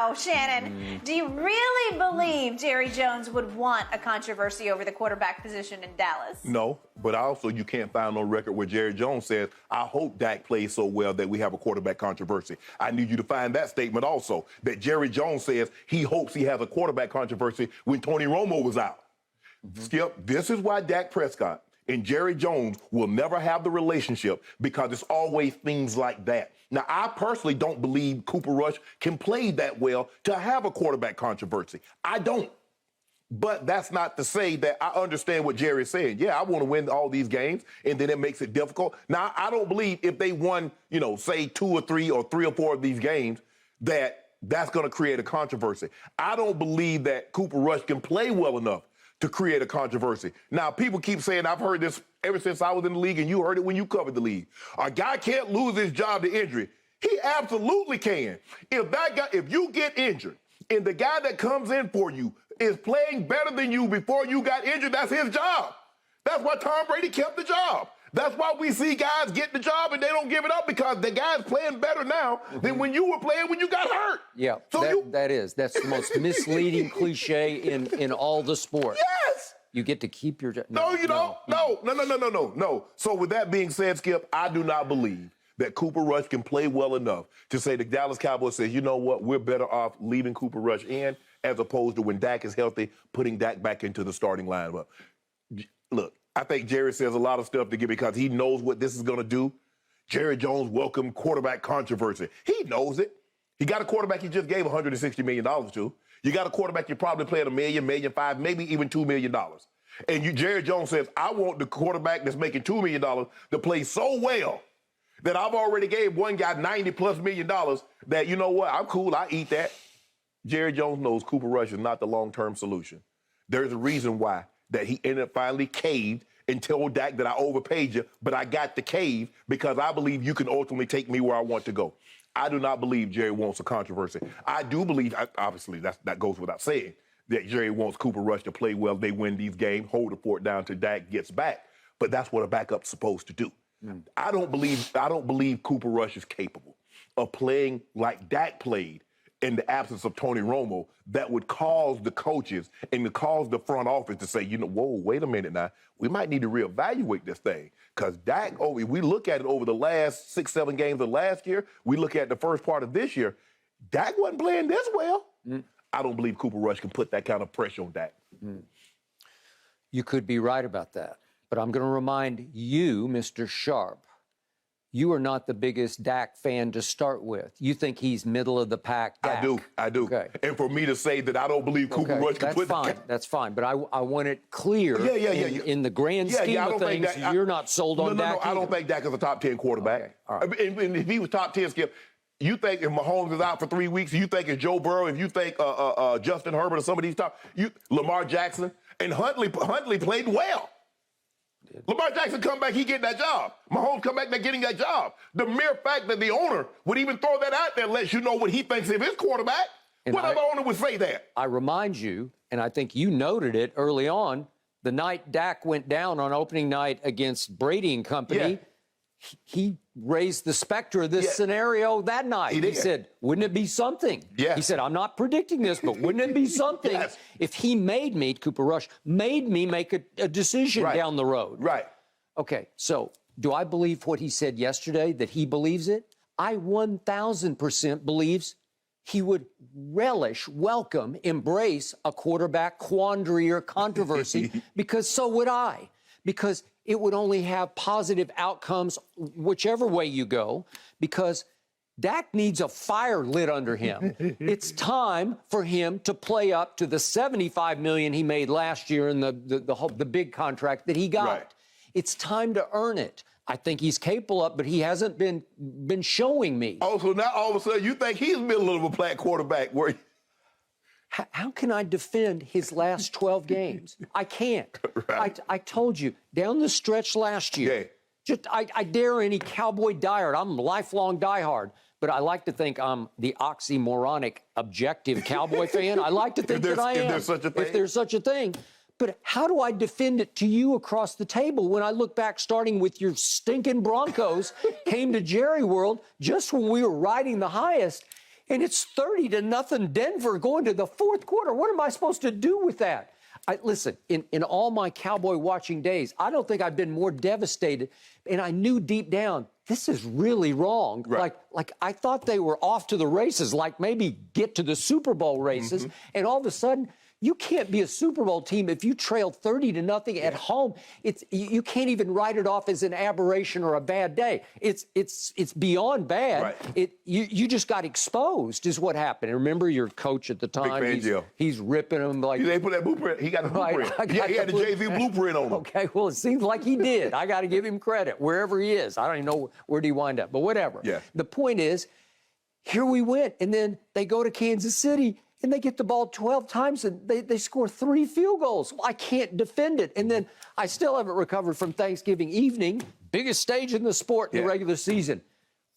Now, Shannon, do you really believe Jerry Jones would want a controversy over the quarterback position in Dallas? No, but also you can't find on record where Jerry Jones says, I hope Dak plays so well that we have a quarterback controversy. I need you to find that statement also, that Jerry Jones says he hopes he has a quarterback controversy when Tony Romo was out. Skip, this is why Dak Prescott and Jerry Jones will never have the relationship, because it's always things like that. Now, I personally don't believe Cooper Rush can play that well to have a quarterback controversy. I don't. But that's not to say that I understand what Jerry is saying. Yeah, I want to win all these games, and then it makes it difficult. Now, I don't believe if they won, say 2 or 3 or 3 or 4 of these games, that's going to create a controversy. I don't believe that Cooper Rush can play well enough to create a controversy. Now, people keep saying, I've heard this ever since I was in the league, and you heard it when you covered the league. A guy can't lose his job to injury. He absolutely can. If you get injured, and the guy that comes in for you is playing better than you before you got injured, that's his job. That's why Tom Brady kept the job. That's why we see guys get the job and they don't give it up, because the guy's playing better now than when you were playing when you got hurt. Yeah, so that's the most misleading cliche in all the sports. Yes! You get to keep your job. No, you don't. No. So with that being said, Skip, I do not believe that Cooper Rush can play well enough to say the Dallas Cowboys say, you know what, we're better off leaving Cooper Rush in, as opposed to when Dak is healthy, putting Dak back into the starting lineup. Look, I think Jerry says a lot of stuff to get because he knows what this is going to do. Jerry Jones welcomed quarterback controversy. He knows it. He got a quarterback he just gave $160 million to. You got a quarterback you probably played $1 million, $1.5 million, maybe even $2 million. And Jerry Jones says, I want the quarterback that's making $2 million to play so well that I've already gave one guy $90+ million that, you know what, I'm cool, I eat that. Jerry Jones knows Cooper Rush is not the long-term solution. There's a reason why that he ended up finally caved and told Dak that I overpaid you, but I got the cave because I believe you can ultimately take me where I want to go. I do not believe Jerry wants a controversy. I do believe, obviously, that goes without saying, that Jerry wants Cooper Rush to play well. They win these games, hold the fort down till Dak gets back. But that's what a backup's supposed to do. I don't believe Cooper Rush is capable of playing like Dak played in the absence of Tony Romo. That would cause the coaches and to cause the front office to say, whoa, wait a minute now. We might need to reevaluate this thing. Because Dak, we look at it over the last 6, 7 games of last year. We look at the first part of this year. Dak wasn't playing this well. I don't believe Cooper Rush can put that kind of pressure on Dak. You could be right about that. But I'm going to remind you, Mr. Sharpe, you are not the biggest Dak fan to start with. You think he's middle of the pack Dak. I do. Okay. And for me to say that I don't believe Cooper Rush can put That's fine. But I want it clear in the grand scheme of things, you're not sold on Dak. No, I don't think Dak is a top 10 quarterback. Okay. All right. And if he was top 10, Skip, you think if Mahomes is out for 3 weeks, you think if Joe Burrow, if you think Justin Herbert or some of these Lamar Jackson, and Huntley played well. Lamar Jackson come back, he get that job. Mahomes come back, they're getting that job. The mere fact that the owner would even throw that out there lets you know what he thinks of his quarterback. What other owner would say that? I remind you, and I think you noted it early on, the night Dak went down on opening night against Brady and company, he raised the specter of this scenario that night. He said, wouldn't it be something? He said, I'm not predicting this, but wouldn't it be something if he Cooper Rush made me make a decision down the road? Right. Okay, so do I believe what he said yesterday, that he believes it? I 1,000% believes he would relish, welcome, embrace a quarterback quandary or controversy, because so would I. Because it would only have positive outcomes whichever way you go, because Dak needs a fire lit under him. It's time for him to play up to the $75 million he made last year in the big contract that he got. Right. It's time to earn it. I think he's capable of, but he hasn't been showing me. Oh, so now all of a sudden you think he's middle of a pack quarterback? How can I defend his last 12 games? I can't. Right. I told you, down the stretch last year, I dare any Cowboy diehard. I'm a lifelong diehard, but I like to think I'm the oxymoronic, objective Cowboy fan. I like to think that I am. If there's such a thing. If there's such a thing. But how do I defend it to you across the table when I look back, starting with your stinking Broncos, came to Jerry World just when we were riding the highest? and it's 30-0 Denver going to the fourth quarter. What am I supposed to do with that? Listen, in all my Cowboy watching days, I don't think I've been more devastated. And I knew deep down, this is really wrong. Right. Like I thought they were off to the races, like maybe get to the Super Bowl races. And all of a sudden, you can't be a Super Bowl team if you trail 30-0 at home. You can't even write it off as an aberration or a bad day. It's beyond bad. Right. You just got exposed is what happened. And remember your coach at the time, he's ripping him like they put that blueprint. He got the blueprint. He had the Jay-Z blueprint on him. Okay, well, it seems like he did. I got to give him credit wherever he is. I don't even know where he wind up, but whatever. Yeah. The point is, here we went, and then they go to Kansas City. And they get the ball 12 times, and they score 3 field goals. I can't defend it. And then I still haven't recovered from Thanksgiving evening, biggest stage in the sport in the regular season.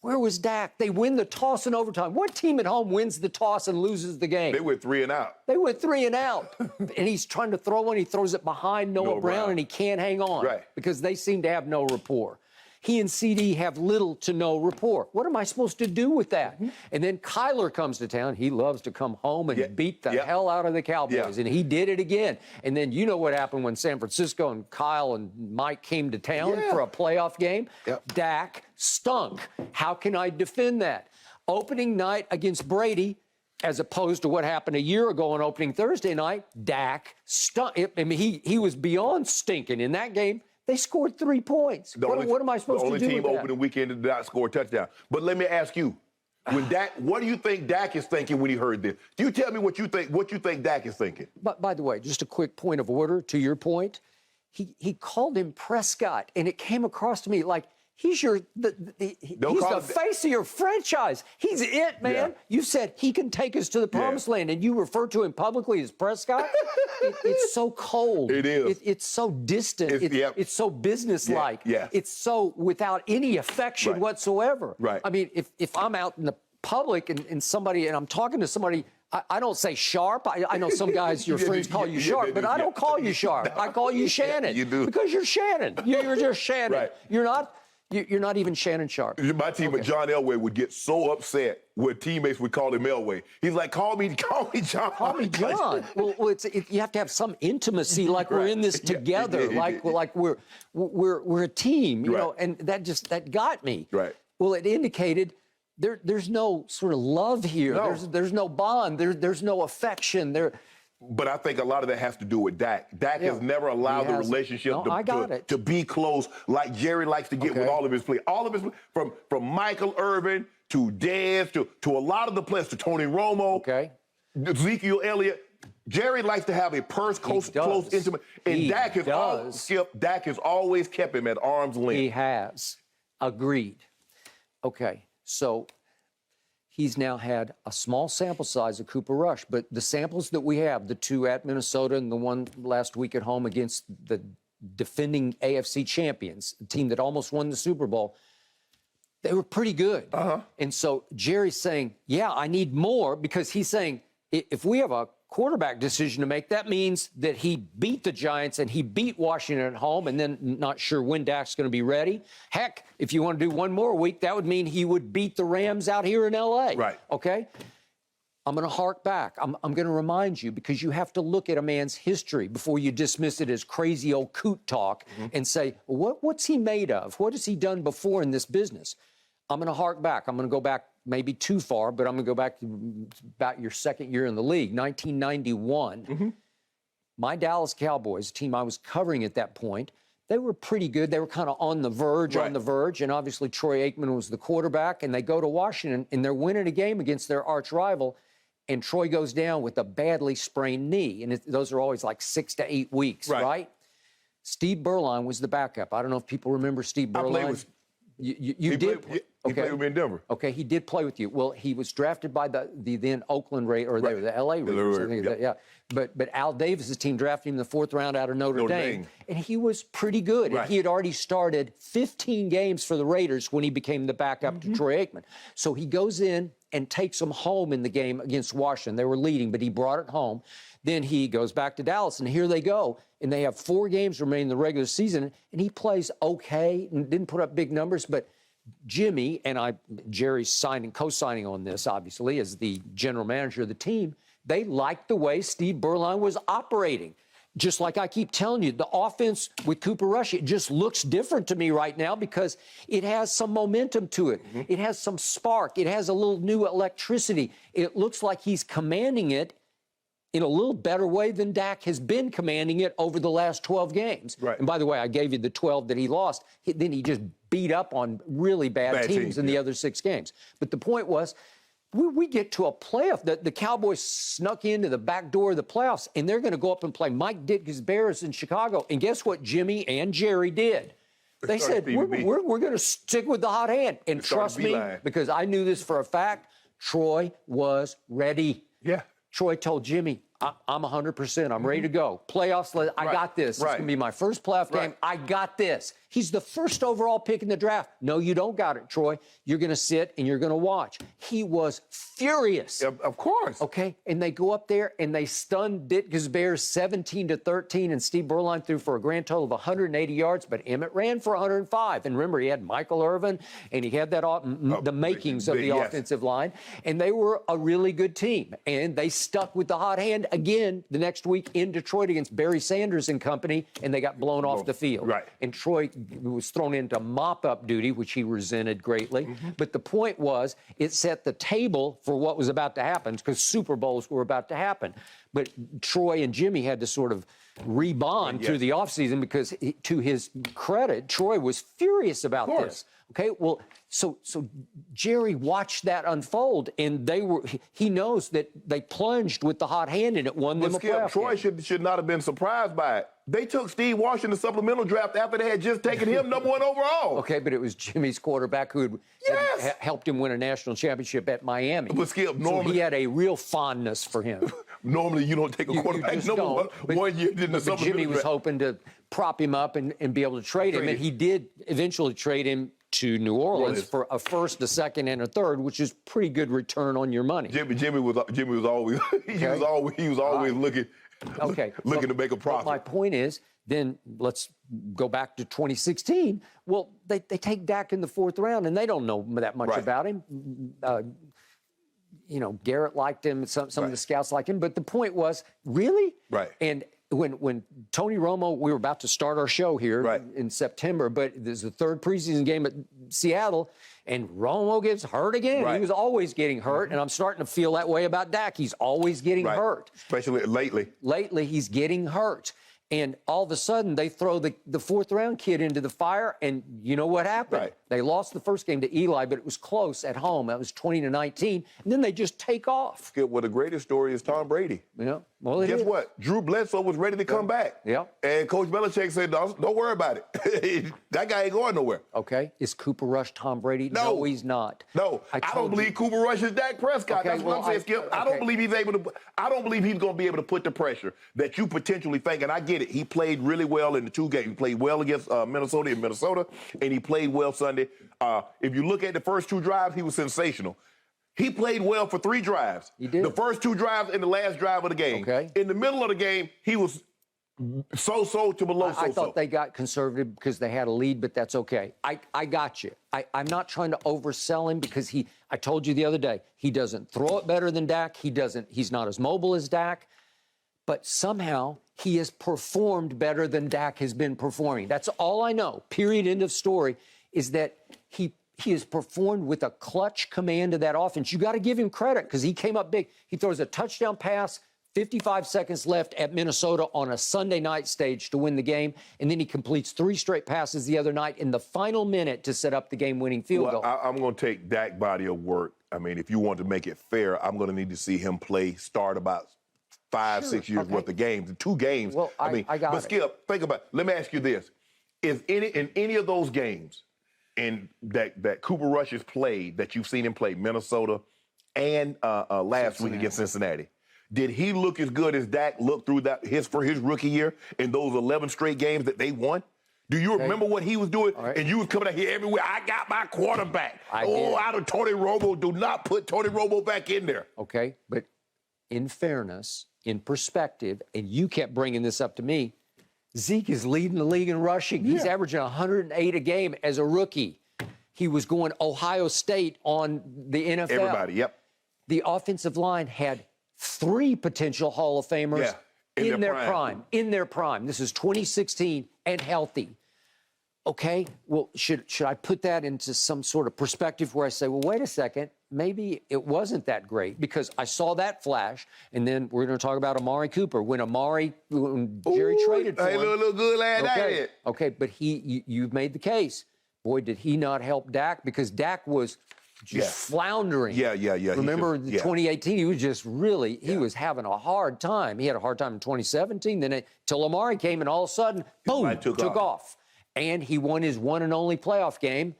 Where was Dak? They win the toss in overtime. What team at home wins the toss and loses the game? They went 3 and out. They went 3 and out. And he's trying to throw one. He throws it behind Noah Brown, and he can't hang on because they seem to have no rapport. He and CD have little to no rapport. What am I supposed to do with that? And then Kyler comes to town. He loves to come home and beat the hell out of the Cowboys. And he did it again. And then you know what happened when San Francisco and Kyle and Mike came to town for a playoff game? Dak stunk. How can I defend that? Opening night against Brady, as opposed to what happened a year ago on opening Thursday night, Dak stunk. I mean, he was beyond stinking in that game. They scored 3 points. What am I supposed to do with that? The only team opening weekend did not score a touchdown. But let me ask you, when Dak, what do you think Dak is thinking when he heard this? Do you tell me what you think Dak is thinking? But by the way, just a quick point of order to your point. He called him Prescott, and it came across to me like he's the face of your franchise. He's it, man. Yeah. You said he can take us to the promised land, and you refer to him publicly as Prescott? It's so cold. It is. It's so distant. It's so businesslike. Yeah. It's so without any affection whatsoever. Right. I mean, if I'm out in the public and I'm talking to somebody, I don't say Sharpe. I know some guys, your friends call you Sharpe, but I don't call you Sharpe. I call you Shannon. You do. Because you're Shannon. You're just Shannon. Right. You're not even Shannon Sharpe. My teammate John Elway would get so upset when teammates would call him Elway. He's like, call me John. Call me John. well, you have to have some intimacy, like we're in this together, like we're a team, you know. And that got me. Right. Well, it indicated there's no sort of love here. No. There's no bond. There's no affection. But I think a lot of that has to do with Dak. Dak has never allowed the relationship to be close like Jerry likes to get with all of his players. All of his from Michael Irvin to Dez to a lot of the players, to Tony Romo, Ezekiel Elliott. Jerry likes to have a close, intimate. And Dak has always kept him at arm's length. He has. Agreed. Okay, so he's now had a small sample size of Cooper Rush, but the samples that we have, the 2 at Minnesota and the 1 last week at home against the defending AFC champions, the team that almost won the Super Bowl, they were pretty good. And so Jerry's saying, I need more, because he's saying, if we have a quarterback decision to make, that means that he beat the Giants and he beat Washington at home, and then not sure when Dak's going to be ready. Heck, if you want to do 1 more week, that would mean he would beat the Rams out here in L.A. Right. Okay? I'm going to hark back. I'm going to remind you, because you have to look at a man's history before you dismiss it as crazy old coot talk and say, what's he made of? What has he done before in this business? I'm going to hark back. I'm going to go back maybe too far, but I'm going to go back to about your second year in the league, 1991. My Dallas Cowboys, a team I was covering at that point, they were pretty good. They were kind of on the verge, and obviously Troy Aikman was the quarterback, and they go to Washington, and they're winning a game against their arch rival, and Troy goes down with a badly sprained knee, and those are always like 6 to 8 weeks, right? Steve Berline was the backup. I don't know if people remember Steve Berline. You did. He played with me in Denver. Okay, he did play with you. Well, he was drafted by the then Oakland Raiders, or they were the L.A. Raiders. But Al Davis's team drafted him in the 4th round out of Notre Dame, and he was pretty good. And he had already started 15 games for the Raiders when he became the backup to Troy Aikman. So he goes in and takes them home in the game against Washington. They were leading, but he brought it home. Then he goes back to Dallas, and here they go. And they have 4 games remaining in the regular season, and he plays okay and didn't put up big numbers, but Jimmy and Jerry's co-signing on this, obviously, as the general manager of the team, they liked the way Steve Beuerlein was operating. Just like I keep telling you, the offense with Cooper Rush, it just looks different to me right now because it has some momentum to it. Mm-hmm. It has some spark. It has a little new electricity. It looks like he's commanding it in a little better way than Dak has been commanding it over the last 12 games. Right. And by the way, I gave you the 12 that he lost. Then he just beat up on really bad teams in the other 6 games. But the point was, we get to a playoff. The Cowboys snuck into the back door of the playoffs, and they're going to go up and play Mike Ditka's Bears in Chicago. And guess what Jimmy and Jerry did? They said, we're going to stick with the hot hand. And trust me, because I knew this for a fact, Troy was ready. Yeah. Troy told Jimmy, I'm 100%. I'm ready to go. Playoffs, I got this. It's going to be my first playoff game. I got this. He's the first overall pick in the draft. No, you don't got it, Troy. You're going to sit and you're going to watch. He was furious. Of course. Okay, and they go up there and they stun Ditka's Bears 17-13, and Steve Beuerlein threw for a grand total of 180 yards, but Emmett ran for 105. And remember, he had Michael Irvin, and he had that the makings of the offensive line, and they were a really good team. And they stuck with the hot hand again the next week in Detroit against Barry Sanders and company, and they got blown off the field. Right. And Troy was thrown into mop-up duty, which he resented greatly. But the point was, it set the table for what was about to happen, because Super Bowls were about to happen. But Troy and Jimmy had to sort of rebond through the offseason because, to his credit, Troy was furious about this. Okay, well, so Jerry watched that unfold, and he knows that they plunged with the hot hand, and it won them a playoff Troy game. should not have been surprised by it. They took Steve Walsh in the supplemental draft after they had just taken him number 1 overall. Okay, but it was Jimmy's quarterback who had helped him win a national championship at Miami. But Skip, normally, so he had a real fondness for him. Normally, you don't take a quarterback number 1 year in the supplemental Jimmy was draft. hoping to prop him up and be able to trade him, and he did eventually trade him to New Orleans for a first, a second, and a third, which is pretty good return on your money. Jimmy was always he was always looking to make a profit. My point is, then let's go back to 2016. Well, they take Dak in the 4th round, and they don't know that much about him. Garrett liked him, some of the scouts liked him, but the point was, really? Right. And when Tony Romo, we were about to start our show here in September, but there's the 3rd preseason game at Seattle, and Romo gets hurt again. He was always getting hurt, and I'm starting to feel that way about Dak. He's always getting hurt. Especially lately. Lately, he's getting hurt. And all of a sudden, they throw the 4th-round kid into the fire, and you know what happened? Right. They lost the first game to Eli, but it was close at home. That was 20-19, and then they just take off. Skip, well, the greatest story is Tom Brady. Well, Guess what? Drew Bledsoe was ready to come back. Yeah. And Coach Belichick said, don't worry about it. That guy ain't going nowhere. Okay. Is Cooper Rush Tom Brady? No, he's not. No. I don't believe Cooper Rush is Dak Prescott. Okay, That's what I'm saying, Skip. I don't believe he's able to. I don't believe he's going to be able to put the pressure that you potentially think. And I get it. He played really well in the 2 games. He played well against Minnesota in Minnesota, and he played well Sunday. If you look at the first 2 drives, he was sensational. He played well for 3 drives. He did. The first 2 drives and the last drive of the game. Okay. In the middle of the game, he was so-so to below so-so. I thought they got conservative because they had a lead, but that's okay. I got you. I'm not trying to oversell him because I told you the other day, he doesn't throw it better than Dak. He's not as mobile as Dak. But somehow he has performed better than Dak has been performing. That's all I know. Period. End of story. Is that he has performed with a clutch command of that offense. You got to give him credit because he came up big. He throws a touchdown pass, 55 seconds left at Minnesota on a Sunday night stage to win the game, and then he completes 3 straight passes the other night in the final minute to set up the game-winning field goal. I'm going to take Dak's body of work. I mean, if you want to make it fair, I'm going to need to see him start about 5-6 years worth of games. 2 games. Well, I got but it. Skip, think about it. Let me ask you this. In any of those games that Cooper Rush has played, that you've seen him play, Minnesota and last week against Cincinnati, did he look as good as Dak looked through for his rookie year in those 11 straight games that they won? Do you remember what he was doing? Right. And you was coming out here everywhere. I got my quarterback. Out of Tony Romo. Do not put Tony Romo back in there. Okay, but in fairness, in perspective, and you kept bringing this up to me, Zeke is leading the league in rushing. He's averaging 108 a game as a rookie. He was going Ohio State on the NFL. Everybody, yep. The offensive line had 3 potential Hall of Famers in their prime. In their prime. This is 2016 and healthy. Okay, well, should I put that into some sort of perspective where I say, well, wait a second, maybe it wasn't that great because I saw that flash, and then we're going to talk about Amari Cooper. When Jerry traded for him. Look good last night. Okay, but you've made the case. Boy, did he not help Dak because Dak was just floundering. Yeah. Remember 2018, he was just really, he was having a hard time. He had a hard time in 2017, then till Amari came and all of a sudden, boom, took off. And he won his one and only playoff game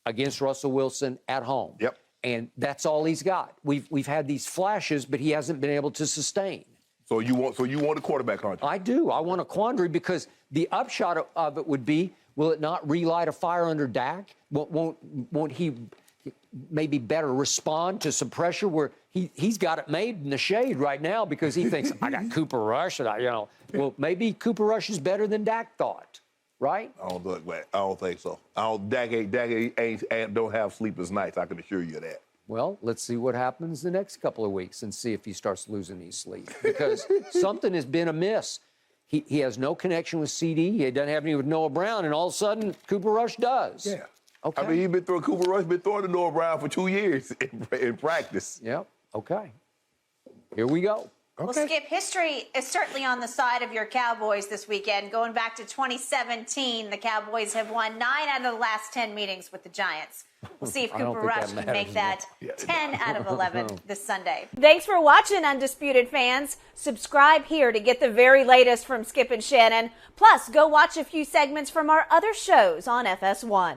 against Russell Wilson at home. Yep. And that's all he's got. We've had these flashes, but he hasn't been able to sustain. So you want a quarterback, aren't you? I do. I want a quandary because the upshot of it would be, will it not relight a fire under Dak? Won't he maybe better respond to some pressure where he's got it made in the shade right now because he thinks, I got Cooper Rush, and well, maybe Cooper Rush is better than Dak thought. Right? I don't think so. Dak don't have sleepless nights. I can assure you of that. Well, let's see what happens the next couple of weeks and see if he starts losing his sleep because something has been amiss. He has no connection with CD. He doesn't have any with Noah Brown, and all of a sudden Cooper Rush does. Yeah. Okay. I mean, Cooper Rush been throwing to Noah Brown for 2 years in practice. Yep. Okay. Here we go. Well, Skip, history is certainly on the side of your Cowboys this weekend. Going back to 2017, the Cowboys have won 9 out of the last 10 meetings with the Giants. We'll see if Cooper Rush can make that 10 out of 11 this Sunday. Thanks for watching, Undisputed fans. Subscribe here to get the very latest from Skip and Shannon. Plus, go watch a few segments from our other shows on FS1.